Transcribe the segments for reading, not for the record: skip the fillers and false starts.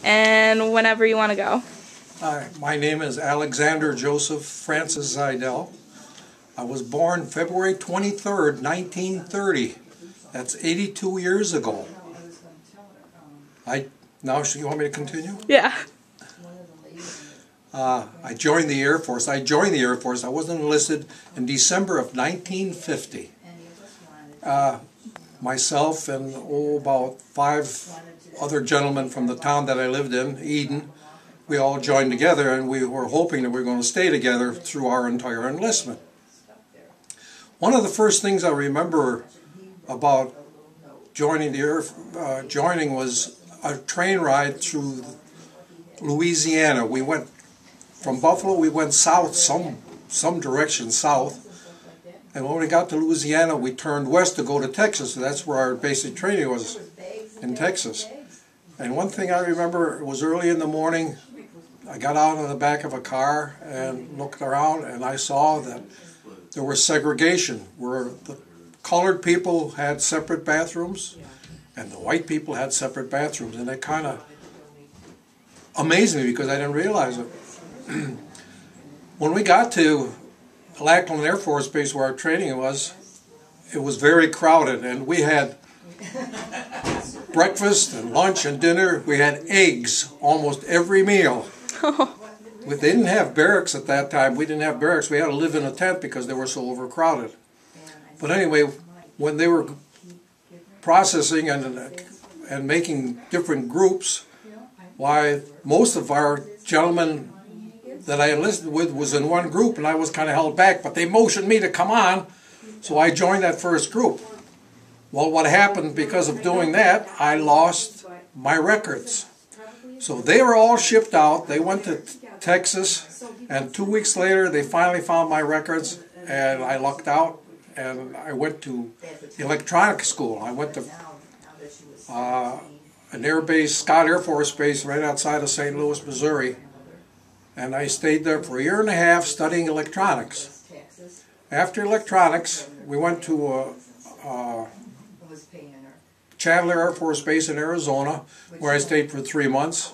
and whenever you want to go. Hi, my name is Alexander Joseph Francis Zidell. I was born February 23rd, 1930. That's 82 years ago. Now, you want me to continue? Yeah. I joined the Air Force. I wasn't enlisted in December of 1950. Myself and about 5 other gentlemen from the town that I lived in, Eden, we all joined together, and we were hoping that we were going to stay together through our entire enlistment. One of the first things I remember about joining was a train ride through Louisiana. We went from Buffalo, we went south, some direction south, and when we got to Louisiana, we turned west to go to Texas. So that's where our basic training was, in Texas. And one thing I remember, it was early in the morning. I got out on the back of a car and looked around, and I saw that there was segregation, where the colored people had separate bathrooms and the white people had separate bathrooms. And it kind of amazed me because I didn't realize it. When we got to Lackland Air Force Base, where our training was, it was very crowded, and we had breakfast and lunch and dinner. We had eggs almost every meal. They didn't have barracks at that time. We didn't have barracks. We had to live in a tent because they were so overcrowded. But anyway, when they were processing and making different groups, why, most of our gentlemen that I enlisted with was in one group, and I was kind of held back, but they motioned me to come on, so I joined that first group. Well, what happened because of doing that, I lost my records. So they were all shipped out. They went to Texas, and 2 weeks later they finally found my records, and I lucked out, and I went to electronics school. I went to an air base, Scott Air Force Base, right outside of St. Louis, Missouri, and I stayed there for 1.5 years studying electronics. After electronics, we went to Chandler Air Force Base in Arizona, where I stayed for 3 months.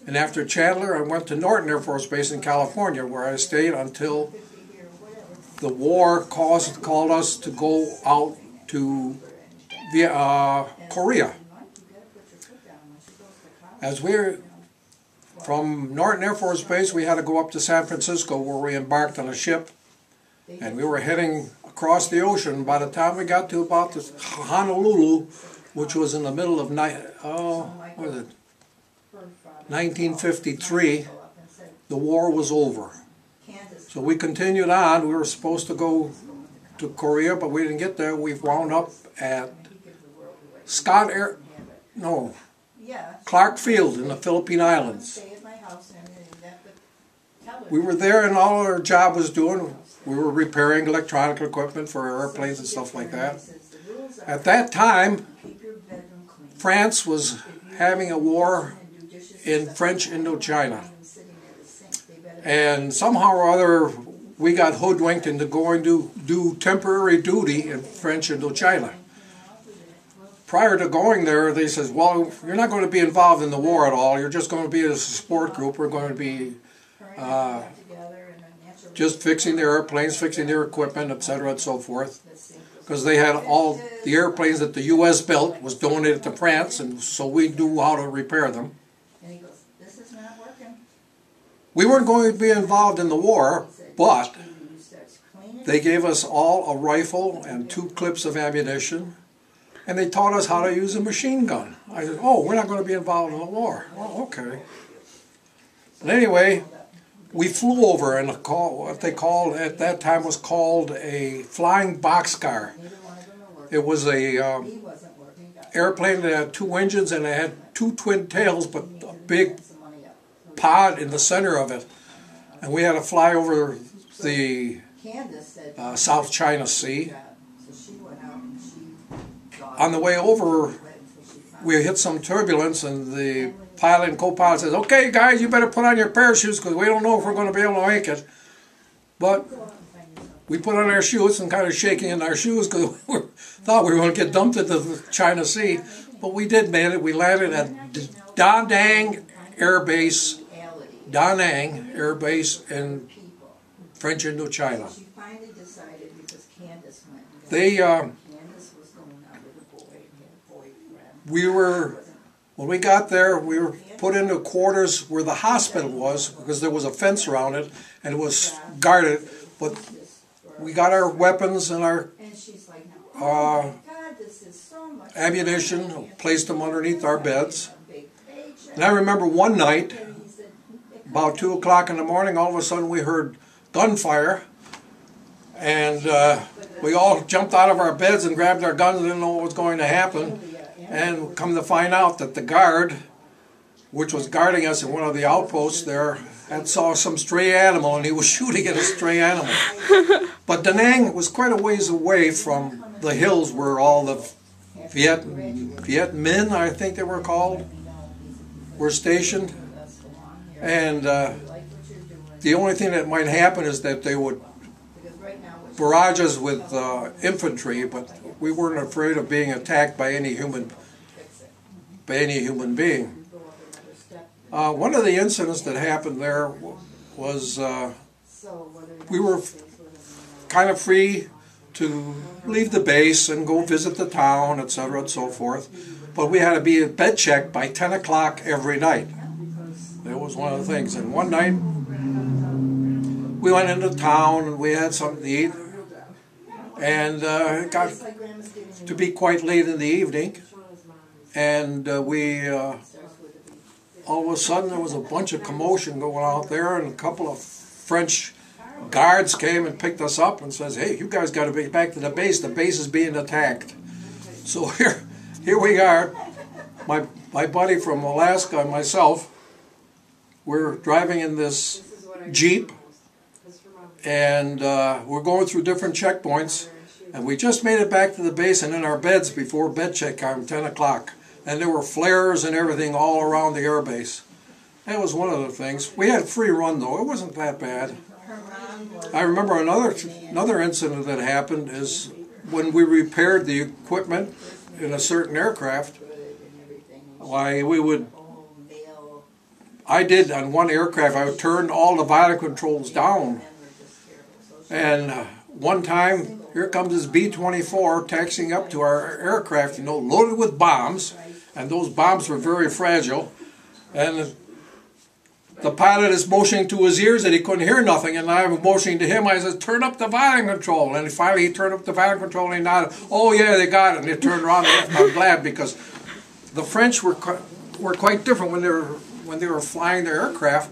And after Chandler, I went to Norton Air Force Base in California, where I stayed until the war called us to go out to Korea. As from Norton Air Force Base, we had to go up to San Francisco, where we embarked on a ship, and we were heading across the ocean. By the time we got to about Honolulu, which was in the middle of 1953, the war was over. So we continued on. We were supposed to go to Korea, but we didn't get there. We wound up at Clark Field in the Philippine Islands. We were there, and all our job was doing, we were repairing electronic equipment for airplanes and stuff like that. At that time, France was having a war in French Indo-china. And somehow or other, we got hoodwinked into going to do temporary duty in French Indo-china. Prior to going there, they said, well, you're not going to be involved in the war at all. You're just going to be a support group. We're going to be just fixing their airplanes, fixing their equipment, etc. and so forth. Because they had all the airplanes that the U.S. built was donated to France, and so we knew how to repair them. We weren't going to be involved in the war, but they gave us all a rifle and 2 clips of ammunition, and they taught us how to use a machine gun. I said, oh, we're not going to be involved in the war. Oh, okay. But anyway, we flew over in what they called, at that time was called a flying boxcar. It was a airplane that had 2 engines, and it had 2 twin tails, but a big pod in the center of it. And we had to fly over the South China Sea. On the way over, we hit some turbulence, and the pilot and co-pilot says, okay guys, you better put on your parachutes because we don't know if we're going to be able to make it. But we put on our shoes and kind of shaking in our shoes because we thought we were going to get dumped into the China Sea. But we did, man. We landed at Da Nang Air Base, Da Nang Air Base in French Indo-china. When we got there, we were put into quarters where the hospital was, because there was a fence around it and it was guarded. But we got our weapons and our ammunition, placed them underneath our beds. And I remember one night, about 2 o'clock in the morning, all of a sudden we heard gunfire, and we all jumped out of our beds and grabbed our guns and didn't know what was going to happen. And come to find out that the guard, which was guarding us in one of the outposts there, had saw some stray animal and he was shooting at a stray animal. But Da Nang was quite a ways away from the hills where all the Viet Minh, I think they were called, were stationed. And the only thing that might happen is that they would barrage us with infantry, but we weren't afraid of being attacked by any human being. One of the incidents that happened there was we were kind of free to leave the base and go visit the town, etc., and so forth. But we had to be at bed check by 10 o'clock every night. That was one of the things. And one night we went into town and we had something to eat. And it got to be quite late in the evening. And all of a sudden there was a bunch of commotion going out there, and a couple of French guards came and picked us up and says, "Hey, you guys got to be back to the base. The base is being attacked." So here we are, my buddy from Alaska and myself. We're driving in this Jeep, and we're going through different checkpoints, and we just made it back to the base and in our beds before bed check time, 10 o'clock. And there were flares and everything all around the air base. That was one of the things. We had free run though. It wasn't that bad. I remember another incident that happened is when we repaired the equipment in a certain aircraft. I did on one aircraft, I turned all the volume controls down. And one time, here comes this B-24 taxiing up to our aircraft, loaded with bombs. And those bombs were very fragile. And the pilot is motioning to his ears that he couldn't hear nothing. And I was motioning to him. I said, "Turn up the volume control." And finally he turned up the volume control and he nodded. "Oh yeah, they got it." And they turned around and left. I'm glad, because the French were quite different when they were flying their aircraft.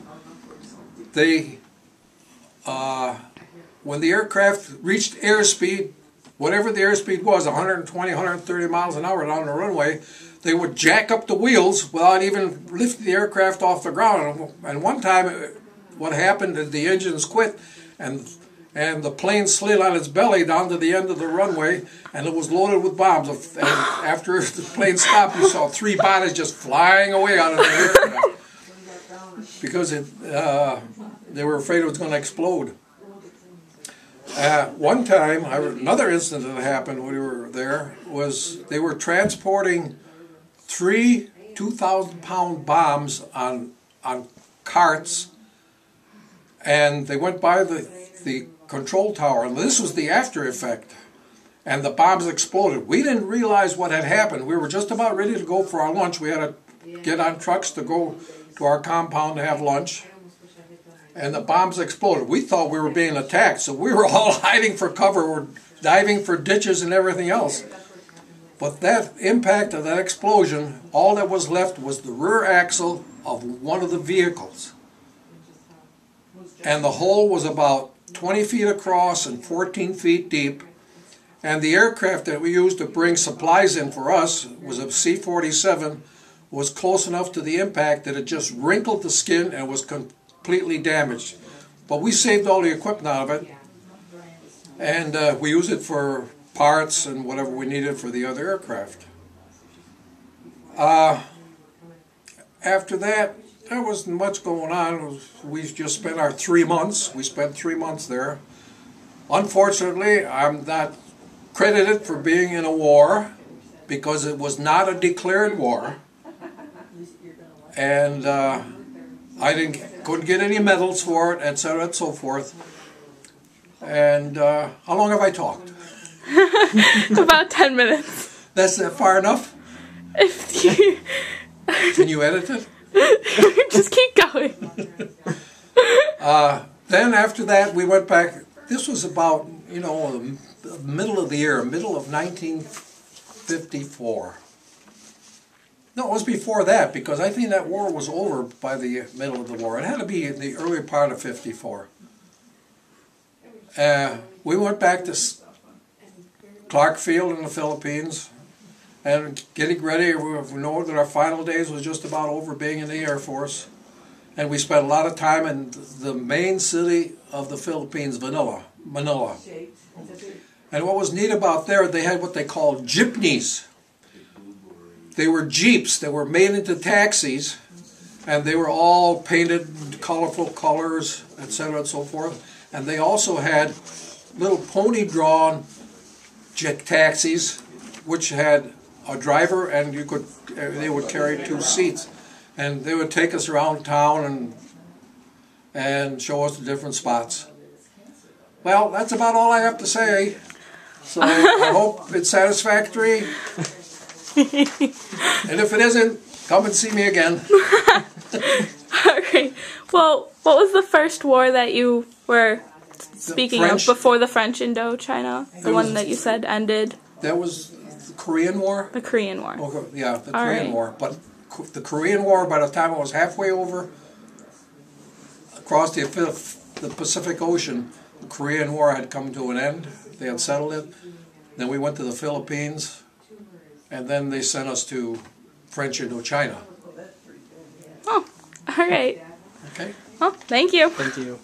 When the aircraft reached airspeed, whatever the airspeed was, 120, 130 miles an hour down the runway, they would jack up the wheels without even lifting the aircraft off the ground. And one time, what happened is the engines quit, and the plane slid on its belly down to the end of the runway, and it was loaded with bombs. And after the plane stopped, you saw 3 bodies just flying away out of the aircraft because they were afraid it was going to explode. One time, another incident that happened when we were there was they were transporting 3 2,000-pound bombs on carts, and they went by the control tower, and this was the after effect, and the bombs exploded. We didn't realize what had happened. We were just about ready to go for our lunch. We had to get on trucks to go to our compound to have lunch. And the bombs exploded. We thought we were being attacked, so we were all hiding for cover. We're diving for ditches and everything else. But that impact of that explosion, all that was left was the rear axle of one of the vehicles. And the hole was about 20 feet across and 14 feet deep. And the aircraft that we used to bring supplies in for us was a C-47, was close enough to the impact that it just wrinkled the skin and was completely damaged. But we saved all the equipment out of it, and we used it for parts and whatever we needed for the other aircraft. After that, there wasn't much going on. We just spent our 3 months. We spent 3 months there. Unfortunately, I'm not credited for being in a war, because it was not a declared war. And couldn't get any medals for it, etc. and so forth. And how long have I talked? About 10 minutes. That's far enough? If you Can you edit it? just keep going. Then after that, we went back. This was about, the middle of the year, middle of 1954. No, it was before that, because I think that war was over by the middle of the war. It had to be in the earlier part of 54. We went back to Clark Field in the Philippines, and getting ready. We know that our final days was just about over, being in the Air Force. And we spent a lot of time in the main city of the Philippines, Manila. And what was neat about there, they had what they called jeepneys. They were jeeps that were made into taxis, and they were all painted in colorful colors, etc. and so forth. And they also had little pony-drawn taxis, which had a driver, and they would carry 2 seats. And they would take us around town and show us the different spots. Well, that's about all I have to say. So I hope it's satisfactory. And if it isn't, come and see me again. Okay. Well, what was the first war that you were speaking of before the French Indo-china? The one that you said ended? That was the Korean War. The Korean War. Okay, yeah, the Korean War. But the Korean War, by the time it was halfway over, across the Pacific Ocean, the Korean War had come to an end. They had settled it. Then we went to the Philippines, and then they sent us to French Indo-china. Oh, all right. Okay. Well, thank you. Thank you.